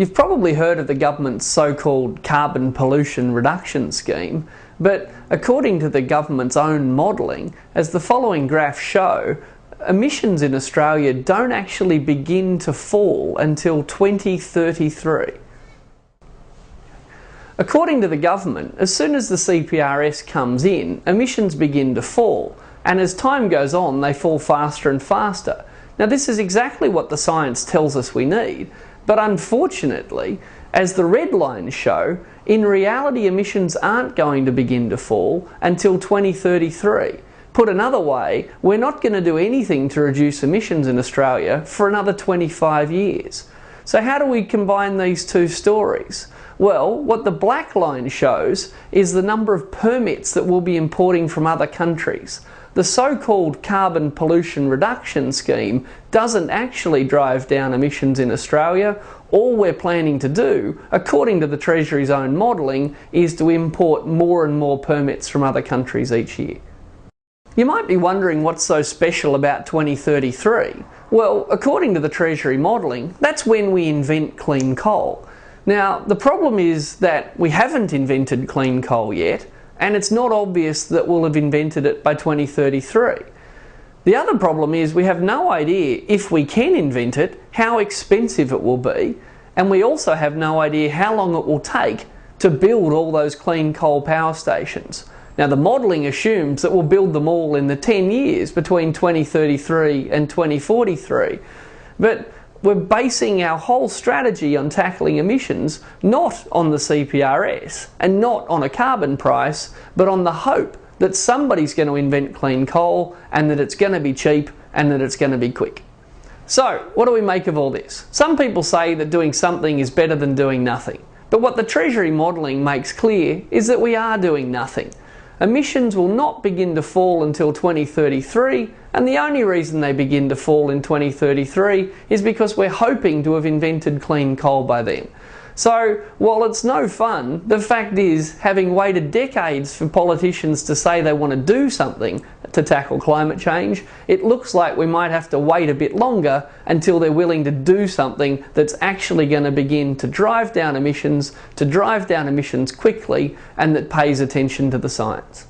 You've probably heard of the government's so-called carbon pollution reduction scheme, but according to the government's own modelling, as the following graphs show, emissions in Australia don't actually begin to fall until 2033. According to the government, as soon as the CPRS comes in, emissions begin to fall, and as time goes on they fall faster and faster. Now this is exactly what the science tells us we need, but unfortunately, as the red lines show, in reality emissions aren't going to begin to fall until 2033. Put another way, we're not going to do anything to reduce emissions in Australia for another 25 years. So how do we combine these two stories? Well, what the black line shows is the number of permits that we'll be importing from other countries. The so-called carbon pollution reduction scheme doesn't actually drive down emissions in Australia. All we're planning to do, according to the Treasury's own modelling, is to import more and more permits from other countries each year. You might be wondering what's so special about 2033. Well, according to the Treasury modelling, that's when we invent clean coal. Now, the problem is that we haven't invented clean coal yet, and it's not obvious that we'll have invented it by 2033. The other problem is we have no idea, if we can invent it, how expensive it will be, and we also have no idea how long it will take to build all those clean coal power stations. Now the modelling assumes that we'll build them all in the 10 years between 2033 and 2043, but we're basing our whole strategy on tackling emissions not on the CPRS and not on a carbon price, but on the hope that somebody's going to invent clean coal and that it's going to be cheap and that it's going to be quick. So, what do we make of all this? Some people say that doing something is better than doing nothing, but what the Treasury modelling makes clear is that we are doing nothing. Emissions will not begin to fall until 2033, and the only reason they begin to fall in 2033 is because we're hoping to have invented clean coal by then. So, while it's no fun, the fact is, having waited decades for politicians to say they want to do something to tackle climate change, it looks like we might have to wait a bit longer until they're willing to do something that's actually going to begin to drive down emissions quickly, and that pays attention to the science.